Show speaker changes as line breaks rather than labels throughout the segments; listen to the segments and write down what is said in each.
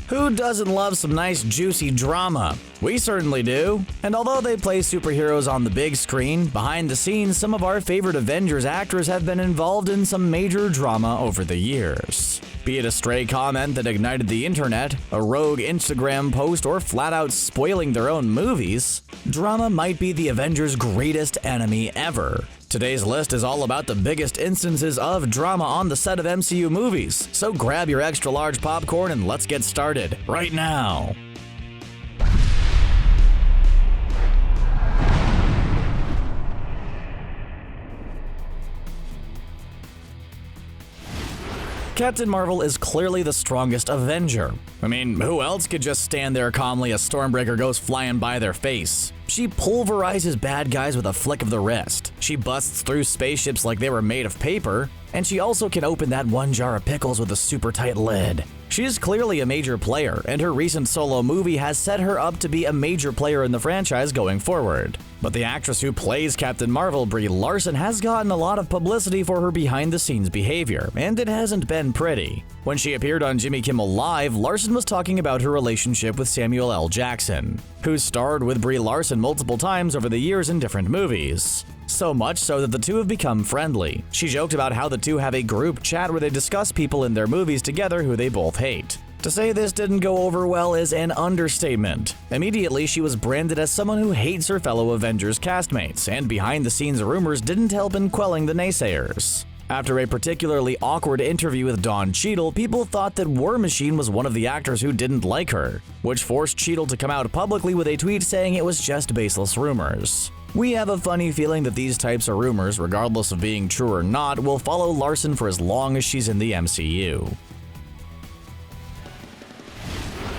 Who doesn't love some nice juicy drama? We certainly do. And although they play superheroes on the big screen, behind the scenes some of our favorite Avengers actors have been involved in some major drama over the years. Be it a stray comment that ignited the internet, a rogue Instagram post, or flat out spoiling their own movies, drama might be the Avengers' greatest enemy ever. Today's list is all about the biggest instances of drama on the set of MCU movies, so grab your extra large popcorn and let's get started right now. Captain Marvel is clearly the strongest Avenger. I mean, who else could just stand there calmly as Stormbreaker goes flying by their face? She pulverizes bad guys with a flick of the wrist. She busts through spaceships like they were made of paper, and she also can open that one jar of pickles with a super tight lid. She is clearly a major player, and her recent solo movie has set her up to be a major player in the franchise going forward. But the actress who plays Captain Marvel, Brie Larson, has gotten a lot of publicity for her behind-the-scenes behavior, and it hasn't been pretty. When she appeared on Jimmy Kimmel Live, Larson was talking about her relationship with Samuel L. Jackson, who starred with Brie Larson multiple times over the years in different movies. So much so that the two have become friendly. She joked about how the two have a group chat where they discuss people in their movies together who they both hate. To say this didn't go over well is an understatement. Immediately, she was branded as someone who hates her fellow Avengers castmates, and behind-the-scenes rumors didn't help in quelling the naysayers. After a particularly awkward interview with Don Cheadle, people thought that War Machine was one of the actors who didn't like her, which forced Cheadle to come out publicly with a tweet saying it was just baseless rumors. We have a funny feeling that these types of rumors, regardless of being true or not, will follow Larson for as long as she's in the MCU.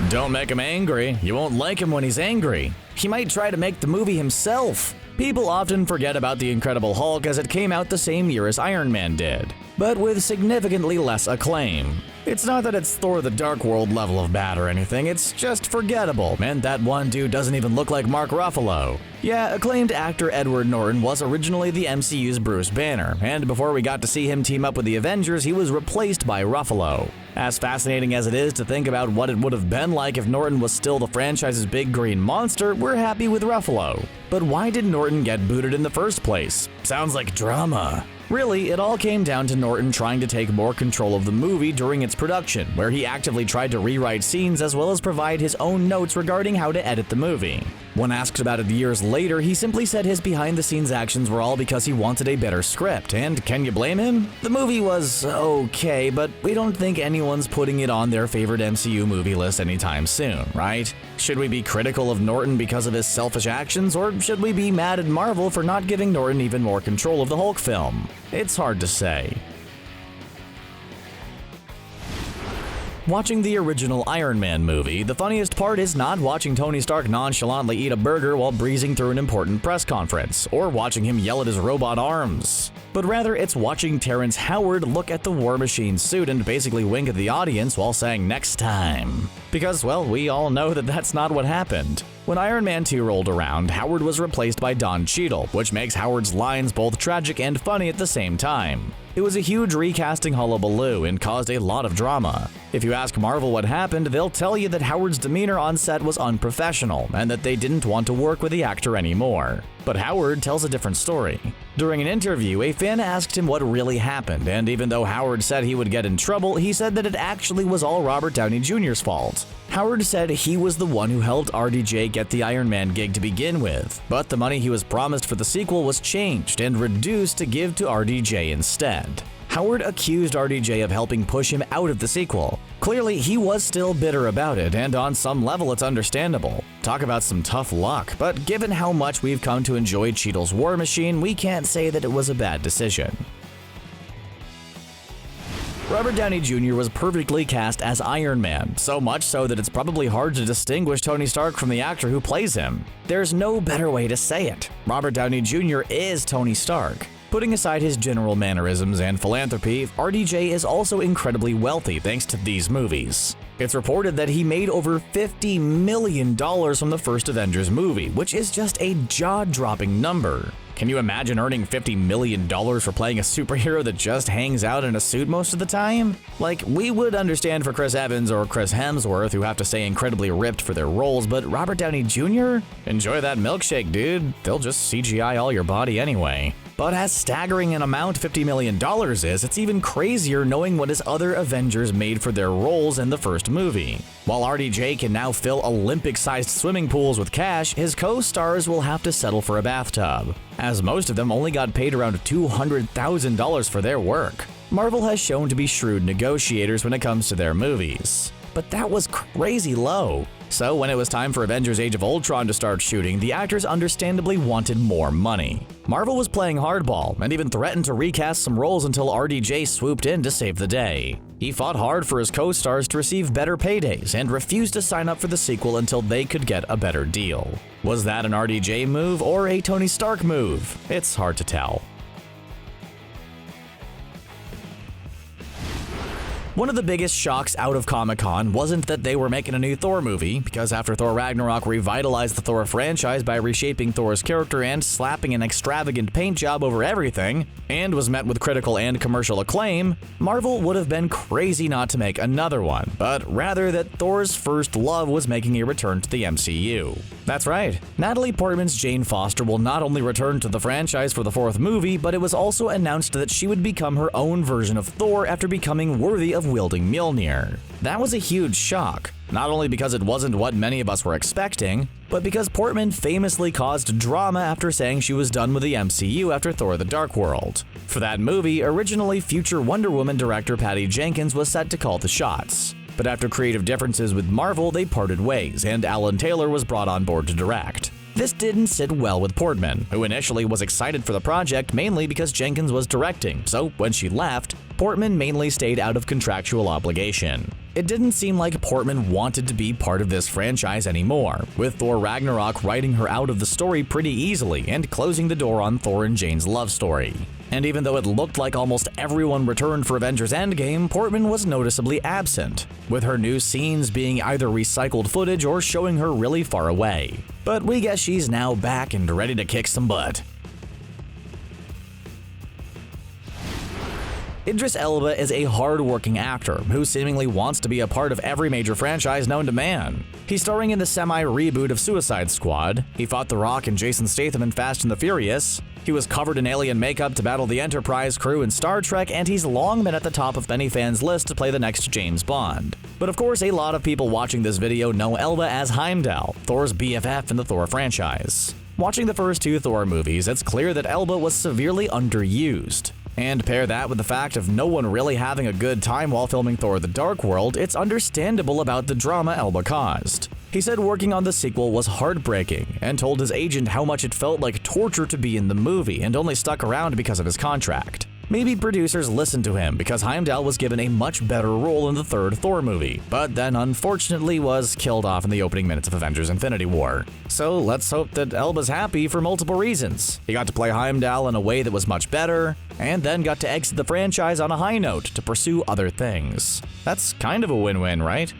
Don't make him angry. You won't like him when he's angry. He might try to make the movie himself. People often forget about The Incredible Hulk as it came out the same year as Iron Man did, but with significantly less acclaim. It's not that it's Thor the Dark World level of bad or anything, it's just forgettable, and that one dude doesn't even look like Mark Ruffalo. Yeah, acclaimed actor Edward Norton was originally the MCU's Bruce Banner, and before we got to see him team up with the Avengers, he was replaced by Ruffalo. As fascinating as it is to think about what it would have been like if Norton was still the franchise's big green monster, we're happy with Ruffalo. But why did Norton get booted in the first place? Sounds like drama. Really, it all came down to Norton trying to take more control of the movie during its production, where he actively tried to rewrite scenes as well as provide his own notes regarding how to edit the movie. When asked about it years later, he simply said his behind-the-scenes actions were all because he wanted a better script, and can you blame him? The movie was okay, but we don't think anyone's putting it on their favorite MCU movie list anytime soon, right? Should we be critical of Norton because of his selfish actions, or should we be mad at Marvel for not giving Norton even more control of the Hulk film? It's hard to say. Watching the original Iron Man movie, the funniest part is not watching Tony Stark nonchalantly eat a burger while breezing through an important press conference, or watching him yell at his robot arms. But rather, it's watching Terrence Howard look at the War Machine suit and basically wink at the audience while saying "next time." Because, well, we all know that that's not what happened. When Iron Man 2 rolled around, Howard was replaced by Don Cheadle, which makes Howard's lines both tragic and funny at the same time. It was a huge recasting hullabaloo and caused a lot of drama. If you ask Marvel what happened, they'll tell you that Howard's demeanor on set was unprofessional and that they didn't want to work with the actor anymore. But Howard tells a different story. During an interview, a fan asked him what really happened, and even though Howard said he would get in trouble, he said that it actually was all Robert Downey Jr.'s fault. Howard said he was the one who helped RDJ get the Iron Man gig to begin with, but the money he was promised for the sequel was changed and reduced to give to RDJ instead. Howard accused RDJ of helping push him out of the sequel. Clearly, he was still bitter about it, and on some level it's understandable. Talk about some tough luck, but given how much we've come to enjoy Cheadle's War Machine, we can't say that it was a bad decision. Robert Downey Jr. was perfectly cast as Iron Man, so much so that it's probably hard to distinguish Tony Stark from the actor who plays him. There's no better way to say it. Robert Downey Jr. is Tony Stark. Putting aside his general mannerisms and philanthropy, RDJ is also incredibly wealthy thanks to these movies. It's reported that he made over $50 million from the first Avengers movie, which is just a jaw-dropping number. Can you imagine earning $50 million for playing a superhero that just hangs out in a suit most of the time? Like, we would understand for Chris Evans or Chris Hemsworth, who have to stay incredibly ripped for their roles, but Robert Downey Jr.? Enjoy that milkshake, dude. They'll just CGI all your body anyway. But as staggering an amount $50 million is, it's even crazier knowing what his other Avengers made for their roles in the first movie. While RDJ can now fill Olympic-sized swimming pools with cash, his co-stars will have to settle for a bathtub, as most of them only got paid around $200,000 for their work. Marvel has shown to be shrewd negotiators when it comes to their movies. But that was crazy low. So when it was time for Avengers Age of Ultron to start shooting, the actors understandably wanted more money. Marvel was playing hardball and even threatened to recast some roles until RDJ swooped in to save the day. He fought hard for his co-stars to receive better paydays and refused to sign up for the sequel until they could get a better deal. Was that an RDJ move or a Tony Stark move? It's hard to tell. One of the biggest shocks out of Comic-Con wasn't that they were making a new Thor movie, because after Thor Ragnarok revitalized the Thor franchise by reshaping Thor's character and slapping an extravagant paint job over everything, and was met with critical and commercial acclaim, Marvel would have been crazy not to make another one, but rather that Thor's first love was making a return to the MCU. That's right, Natalie Portman's Jane Foster will not only return to the franchise for the fourth movie, but it was also announced that she would become her own version of Thor after becoming worthy of wielding Mjolnir. That was a huge shock, not only because it wasn't what many of us were expecting, but because Portman famously caused drama after saying she was done with the MCU after Thor: The Dark World. For that movie, originally future Wonder Woman director Patty Jenkins was set to call the shots. But after creative differences with Marvel, they parted ways, and Alan Taylor was brought on board to direct. This didn't sit well with Portman, who initially was excited for the project mainly because Jenkins was directing, so when she left, Portman mainly stayed out of contractual obligation. It didn't seem like Portman wanted to be part of this franchise anymore, with Thor Ragnarok writing her out of the story pretty easily and closing the door on Thor and Jane's love story. And even though it looked like almost everyone returned for Avengers Endgame, Portman was noticeably absent, with her new scenes being either recycled footage or showing her really far away. But we guess she's now back and ready to kick some butt. Idris Elba is a hard-working actor who seemingly wants to be a part of every major franchise known to man. He's starring in the semi-reboot of Suicide Squad, he fought The Rock and Jason Statham in Fast and the Furious, he was covered in alien makeup to battle the Enterprise crew in Star Trek, and he's long been at the top of many fans' list to play the next James Bond. But of course, a lot of people watching this video know Elba as Heimdall, Thor's BFF in the Thor franchise. Watching the first two Thor movies, it's clear that Elba was severely underused. And pair that with the fact of no one really having a good time while filming Thor: The Dark World, it's understandable about the drama Elba caused. He said working on the sequel was heartbreaking, and told his agent how much it felt like torture to be in the movie and only stuck around because of his contract. Maybe producers listened to him because Heimdall was given a much better role in the third Thor movie, but then unfortunately was killed off in the opening minutes of Avengers: Infinity War. So let's hope that Elba's happy for multiple reasons. He got to play Heimdall in a way that was much better, and then got to exit the franchise on a high note to pursue other things. That's kind of a win-win, right?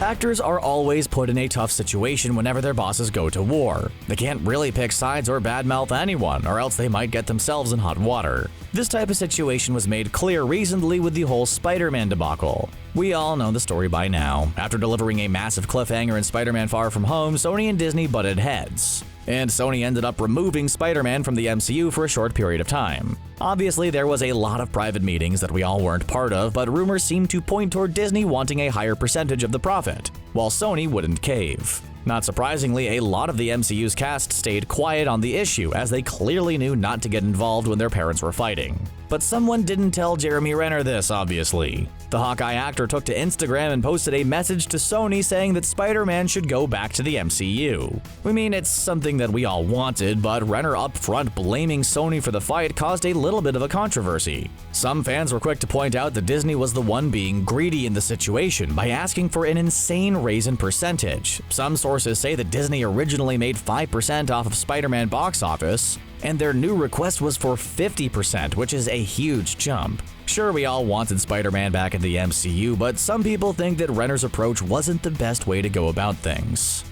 Actors are always put in a tough situation whenever their bosses go to war. They can't really pick sides or badmouth anyone, or else they might get themselves in hot water. This type of situation was made clear recently with the whole Spider-Man debacle. We all know the story by now. After delivering a massive cliffhanger in Spider-Man: Far From Home, Sony and Disney butted heads. And Sony ended up removing Spider-Man from the MCU for a short period of time. Obviously, there was a lot of private meetings that we all weren't part of, but rumors seemed to point toward Disney wanting a higher percentage of the profit, while Sony wouldn't cave. Not surprisingly, a lot of the MCU's cast stayed quiet on the issue, as they clearly knew not to get involved when their parents were fighting. But someone didn't tell Jeremy Renner this, obviously. The Hawkeye actor took to Instagram and posted a message to Sony saying that Spider-Man should go back to the MCU. I mean, it's something that we all wanted, but Renner up front blaming Sony for the fight caused a little bit of a controversy. Some fans were quick to point out that Disney was the one being greedy in the situation by asking for an insane raise in percentage. Some sources say that Disney originally made 5% off of Spider-Man box office, and their new request was for 50%, which is a huge jump. Sure, we all wanted Spider-Man back in the MCU, but some people think that Renner's approach wasn't the best way to go about things.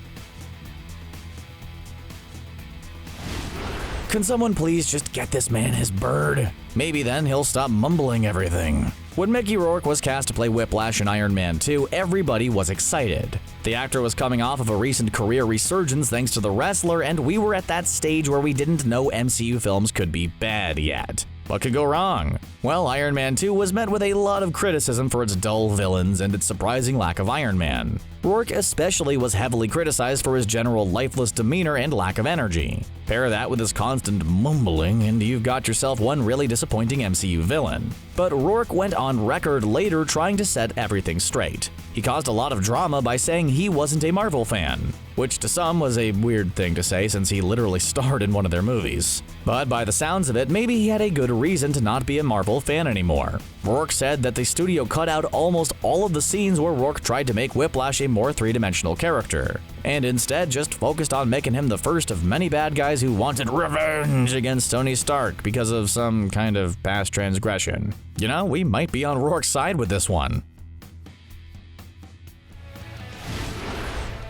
Can someone please just get this man his bird? Maybe then he'll stop mumbling everything. When Mickey Rourke was cast to play Whiplash in Iron Man 2, everybody was excited. The actor was coming off of a recent career resurgence thanks to The Wrestler, and we were at that stage where we didn't know MCU films could be bad yet. What could go wrong? Well, Iron Man 2 was met with a lot of criticism for its dull villains and its surprising lack of Iron Man. Rourke especially was heavily criticized for his general lifeless demeanor and lack of energy. Pair that with his constant mumbling, and you've got yourself one really disappointing MCU villain. But Rourke went on record later trying to set everything straight. He caused a lot of drama by saying he wasn't a Marvel fan, which to some was a weird thing to say since he literally starred in one of their movies. But by the sounds of it, maybe he had a good reason to not be a Marvel fan anymore. Rourke said that the studio cut out almost all of the scenes where Rourke tried to make Whiplash a more three-dimensional character, and instead just focused on making him the first of many bad guys who wanted revenge against Tony Stark because of some kind of past transgression. You know, we might be on Rourke's side with this one.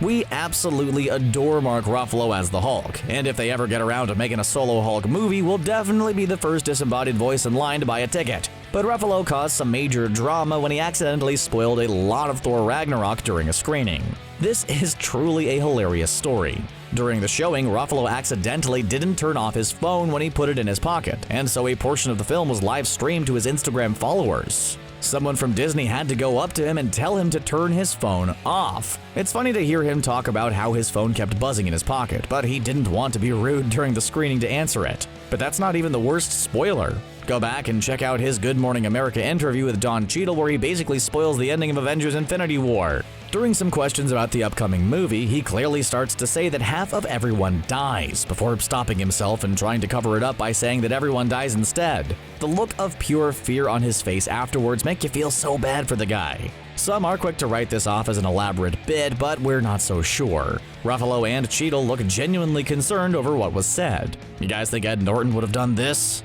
We absolutely adore Mark Ruffalo as the Hulk, and if they ever get around to making a solo Hulk movie, we'll definitely be the first disembodied voice in line to buy a ticket. But Ruffalo caused some major drama when he accidentally spoiled a lot of Thor Ragnarok during a screening. This is truly a hilarious story. During the showing, Ruffalo accidentally didn't turn off his phone when he put it in his pocket, and so a portion of the film was live streamed to his Instagram followers. Someone from Disney had to go up to him and tell him to turn his phone off. It's funny to hear him talk about how his phone kept buzzing in his pocket, but he didn't want to be rude during the screening to answer it. But that's not even the worst spoiler. Go back and check out his Good Morning America interview with Don Cheadle where he basically spoils the ending of Avengers Infinity War. During some questions about the upcoming movie, he clearly starts to say that half of everyone dies, before stopping himself and trying to cover it up by saying that everyone dies instead. The look of pure fear on his face afterwards make you feel so bad for the guy. Some are quick to write this off as an elaborate bit, but we're not so sure. Ruffalo and Cheadle look genuinely concerned over what was said. You guys think Ed Norton would have done this?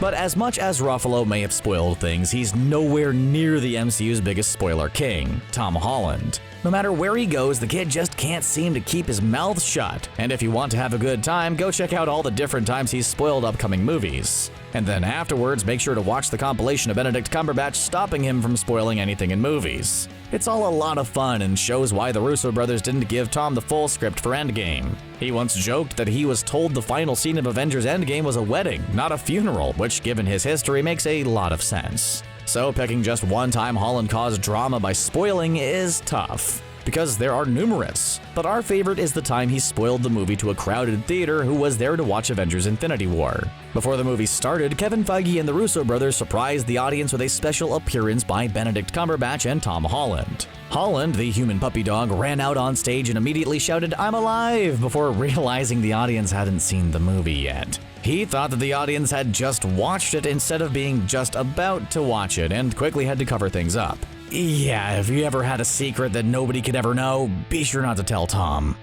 But as much as Ruffalo may have spoiled things, he's nowhere near the MCU's biggest spoiler king, Tom Holland. No matter where he goes, the kid just can't seem to keep his mouth shut. And if you want to have a good time, go check out all the different times he's spoiled upcoming movies. And then afterwards, make sure to watch the compilation of Benedict Cumberbatch stopping him from spoiling anything in movies. It's all a lot of fun and shows why the Russo brothers didn't give Tom the full script for Endgame. He once joked that he was told the final scene of Avengers Endgame was a wedding, not a funeral, which given his history makes a lot of sense. So picking just one time Holland caused drama by spoiling is tough, because there are numerous. But our favorite is the time he spoiled the movie to a crowded theater who was there to watch Avengers Infinity War. Before the movie started, Kevin Feige and the Russo brothers surprised the audience with a special appearance by Benedict Cumberbatch and Tom Holland. Holland, the human puppy dog, ran out on stage and immediately shouted, "I'm alive!" before realizing the audience hadn't seen the movie yet. He thought that the audience had just watched it instead of being just about to watch it, and quickly had to cover things up. Yeah, if you ever had a secret that nobody could ever know, be sure not to tell Tom.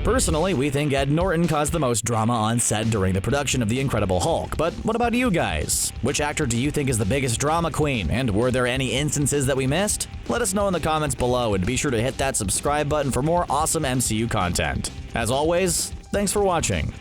Personally, we think Ed Norton caused the most drama on set during the production of The Incredible Hulk, but what about you guys? Which actor do you think is the biggest drama queen, and were there any instances that we missed? Let us know in the comments below, and be sure to hit that subscribe button for more awesome MCU content. As always, thanks for watching.